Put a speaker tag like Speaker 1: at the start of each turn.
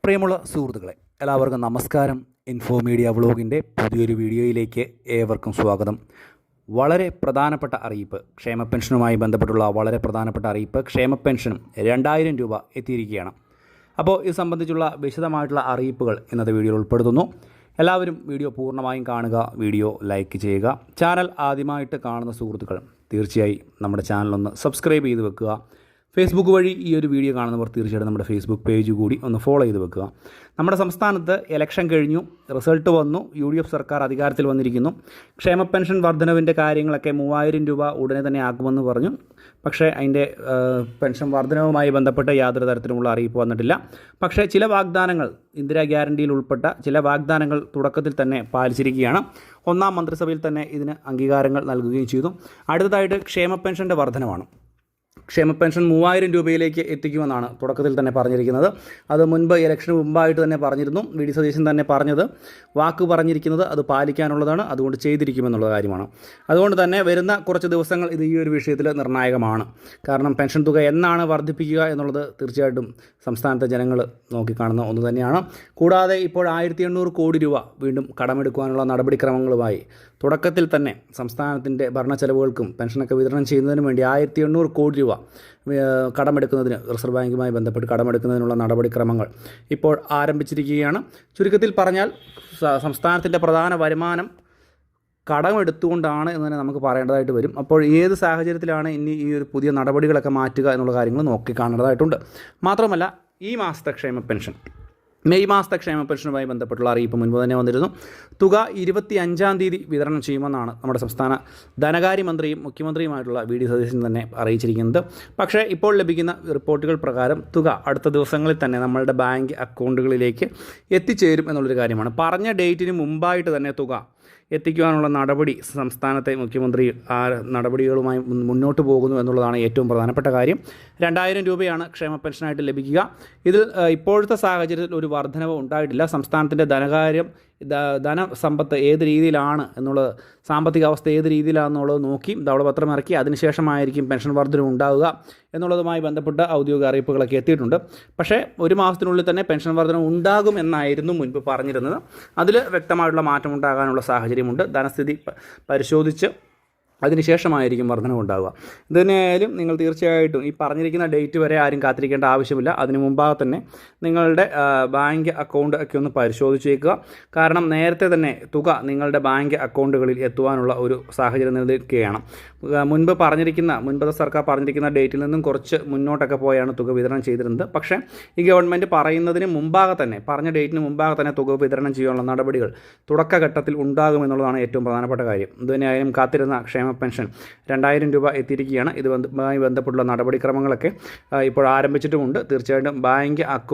Speaker 1: പ്രിയമുള്ള സുഹൃത്തുക്കളെ, എല്ലാവർക്കും നമസ്കാരം. ഇൻഫോ മീഡിയ വ്ളോഗിൻ്റെ പുതിയൊരു വീഡിയോയിലേക്ക് ഏവർക്കും സ്വാഗതം. വളരെ പ്രധാനപ്പെട്ട അറിയിപ്പ്, ക്ഷേമ പെൻഷനുമായി ബന്ധപ്പെട്ടുള്ള വളരെ പ്രധാനപ്പെട്ട അറിയിപ്പ്. ക്ഷേമ പെൻഷൻ 2000 രൂപ എത്തിയിരിക്കുകയാണ്. അപ്പോൾ ഇത് സംബന്ധിച്ചുള്ള വിശദമായിട്ടുള്ള അറിയിപ്പുകൾ ഇന്നത്തെ വീഡിയോയിൽ ഉൾപ്പെടുത്തുന്നു. എല്ലാവരും വീഡിയോ പൂർണ്ണമായും കാണുക, വീഡിയോ ലൈക്ക് ചെയ്യുക. ചാനൽ ആദ്യമായിട്ട് കാണുന്ന സുഹൃത്തുക്കൾ തീർച്ചയായും നമ്മുടെ ചാനലൊന്ന് സബ്സ്ക്രൈബ് ചെയ്ത് വെക്കുക. ഫേസ്ബുക്ക് വഴി ഈ ഒരു വീഡിയോ കാണുന്നവർ തീർച്ചയായിട്ടും നമ്മുടെ ഫേസ്ബുക്ക് പേജ് കൂടി ഒന്ന് ഫോളോ ചെയ്ത് വെക്കുക. നമ്മുടെ സംസ്ഥാനത്ത് ഇലക്ഷൻ കഴിഞ്ഞു, റിസൾട്ട് വന്നു, UDF സർക്കാർ അധികാരത്തിൽ വന്നിരിക്കുന്നു. ക്ഷേമ പെൻഷൻ വർധനവിൻ്റെ കാര്യങ്ങളൊക്കെ 3000 രൂപ ഉടനെ തന്നെ ആക്കുമെന്ന് പറഞ്ഞു. പക്ഷേ അതിൻ്റെ പെൻഷൻ വർധനവുമായി ബന്ധപ്പെട്ട് യാതൊരു തരത്തിലുമുള്ള അറിയിപ്പ് വന്നിട്ടില്ല. പക്ഷേ ചില വാഗ്ദാനങ്ങൾ, ഇന്ദിരാ ഗ്യാരണ്ടിയിൽ ഉൾപ്പെട്ട ചില വാഗ്ദാനങ്ങൾ തുടക്കത്തിൽ തന്നെ പാലിച്ചിരിക്കുകയാണ്. ഒന്നാം മന്ത്രിസഭയിൽ തന്നെ ഇതിന് അംഗീകാരങ്ങൾ നൽകുകയും ചെയ്തു. അടുത്തതായിട്ട് ക്ഷേമ പെൻഷൻ്റെ വർധനവാണ്. ക്ഷേമ പെൻഷൻ 3000 രൂപയിലേക്ക് എത്തിക്കുമെന്നാണ് തുടക്കത്തിൽ തന്നെ പറഞ്ഞിരിക്കുന്നത്. അത് മുൻപ് ഇലക്ഷന് മുമ്പായിട്ട് തന്നെ പറഞ്ഞിരുന്നു. VD സതീശൻ തന്നെ വാക്ക് പറഞ്ഞിരിക്കുന്നത് അത് പാലിക്കാനുള്ളതാണ്, അതുകൊണ്ട് ചെയ്തിരിക്കുമെന്നുള്ള കാര്യമാണ്. അതുകൊണ്ട് തന്നെ വരുന്ന കുറച്ച് ദിവസങ്ങൾ ഇത് ഈ ഒരു വിഷയത്തിൽ നിർണായകമാണ്. കാരണം പെൻഷൻ തുക എന്നാണ് വർദ്ധിപ്പിക്കുക എന്നുള്ളത് തീർച്ചയായിട്ടും സംസ്ഥാനത്തെ ജനങ്ങൾ നോക്കിക്കാണുന്ന ഒന്ന് തന്നെയാണ്. കൂടാതെ ഇപ്പോൾ 1800 കോടി രൂപ വീണ്ടും കടമെടുക്കുവാനുള്ള നടപടിക്രമങ്ങളുമായി തുടക്കത്തിൽ തന്നെ സംസ്ഥാനത്തിൻ്റെ ഭരണ ചെലവുകൾക്കും പെൻഷനൊക്കെ വിതരണം ചെയ്യുന്നതിന് വേണ്ടി 1800 കോടി രൂപ കടമെടുക്കുന്നതിന്, റിസർവ് ബാങ്കുമായി ബന്ധപ്പെട്ട് കടമെടുക്കുന്നതിനുള്ള നടപടിക്രമങ്ങൾ ഇപ്പോൾ ആരംഭിച്ചിരിക്കുകയാണ്. ചുരുക്കത്തിൽ പറഞ്ഞാൽ സംസ്ഥാനത്തിൻ്റെ പ്രധാന വരുമാനം കടമെടുത്തുകൊണ്ടാണ് എന്ന് തന്നെ നമുക്ക് പറയേണ്ടതായിട്ട് വരും. അപ്പോൾ ഏത് സാഹചര്യത്തിലാണ് ഇനി ഈ ഒരു പുതിയ നടപടികളൊക്കെ മാറ്റുക എന്നുള്ള കാര്യങ്ങൾ നോക്കിക്കാണേണ്ടതായിട്ടുണ്ട്. മാത്രമല്ല, ഈ മാസത്തെ ക്ഷേമ പെൻഷൻ, മെയ് മാസത്തെ ക്ഷേമ പെൻഷനുമായി ബന്ധപ്പെട്ടുള്ള അറിയിപ്പ് മുൻപ് തന്നെ വന്നിരുന്നു. തുക 25-ാം തീയതി വിതരണം ചെയ്യുമെന്നാണ് നമ്മുടെ സംസ്ഥാന ധനകാര്യമന്ത്രിയും മുഖ്യമന്ത്രിയുമായിട്ടുള്ള VD സതീശൻ തന്നെ അറിയിച്ചിരിക്കുന്നത്. പക്ഷേ ഇപ്പോൾ ലഭിക്കുന്ന റിപ്പോർട്ടുകൾ പ്രകാരം തുക അടുത്ത ദിവസങ്ങളിൽ തന്നെ നമ്മളുടെ ബാങ്ക് അക്കൗണ്ടുകളിലേക്ക് എത്തിച്ചേരും എന്നുള്ളൊരു കാര്യമാണ്. പറഞ്ഞ ഡേറ്റിന് മുമ്പായിട്ട് തന്നെ തുക എത്തിക്കുവാനുള്ള നടപടി സംസ്ഥാനത്തെ മുഖ്യമന്ത്രി നടപടികളുമായി മുന്നോട്ട് പോകുന്നു എന്നുള്ളതാണ് ഏറ്റവും പ്രധാനപ്പെട്ട കാര്യം. 2000 രൂപയാണ് ക്ഷേമ പെൻഷനായിട്ട് ലഭിക്കുക. ഇതിൽ ഇപ്പോഴത്തെ സാഹചര്യത്തിൽ ഒരു വർധനവ് ഉണ്ടായിട്ടില്ല. സംസ്ഥാനത്തിൻ്റെ ധനസമ്പത്ത് ഏത് രീതിയിലാണ് എന്നുള്ളത്, സാമ്പത്തിക അവസ്ഥ ഏത് രീതിയിലാണെന്നുള്ളത് നോക്കി ധവളപത്രം ഇറക്കി അതിനുശേഷമായിരിക്കും പെൻഷൻ വർധന ഉണ്ടാവുക എന്നുള്ളതുമായി ബന്ധപ്പെട്ട ഔദ്യോഗിക അറിയിപ്പുകളൊക്കെ എത്തിയിട്ടുണ്ട്. പക്ഷേ ഒരു മാസത്തിനുള്ളിൽ തന്നെ പെൻഷൻ വർധന ഉണ്ടാകും എന്നായിരുന്നു മുൻപ് പറഞ്ഞിരുന്നത്. അതിൽ വ്യക്തമായിട്ടുള്ള മാറ്റമുണ്ടാകാനുള്ള സാഹചര്യമുണ്ട്. ധനസ്ഥിതി പരിശോധിച്ച് അതിനുശേഷമായിരിക്കും വർധന ഉണ്ടാവുക. ഇതിനായാലും നിങ്ങൾ തീർച്ചയായിട്ടും ഈ പറഞ്ഞിരിക്കുന്ന ഡേറ്റ് വരെ ആരും കാത്തിരിക്കേണ്ട ആവശ്യമില്ല. അതിന് മുമ്പാകെ തന്നെ നിങ്ങളുടെ ബാങ്ക് അക്കൗണ്ട് ഒക്കെ ഒന്ന് പരിശോധിച്ചേക്കുക. കാരണം നേരത്തെ തന്നെ തുക നിങ്ങളുടെ ബാങ്ക് അക്കൗണ്ടുകളിൽ എത്തുവാനുള്ള ഒരു സാഹചര്യം നിലനിൽക്കുകയാണ്. മുൻപത്തെ സർക്കാർ പറഞ്ഞിരിക്കുന്ന ഡേറ്റിൽ നിന്നും കുറച്ച് മുന്നോട്ടൊക്കെ പോയാണ് തുക വിതരണം ചെയ്തിരുന്നത്. പക്ഷേ ഈ ഗവൺമെൻറ് പറയുന്നതിന് മുമ്പാകെ തന്നെ, പറഞ്ഞ ഡേറ്റിന് മുമ്പാകെ തന്നെ തുക വിതരണം ചെയ്യാനുള്ള നടപടികൾ തുടക്കഘട്ടത്തിൽ ഉണ്ടാകുമെന്നുള്ളതാണ് ഏറ്റവും പ്രധാനപ്പെട്ട കാര്യം. ഇതിനായാലും കാത്തിരുന്ന ക്ഷേമ പെൻഷൻ 2000 രൂപ എത്തിയിരിക്കുകയാണ്. ഇതുമായി ബന്ധപ്പെട്ടുള്ള നടപടിക്രമങ്ങളൊക്കെ ഇപ്പോൾ ആരംഭിച്ചിട്ടുമുണ്ട്. തീർച്ചയായിട്ടും ബാങ്ക് അക്കൗണ്ട്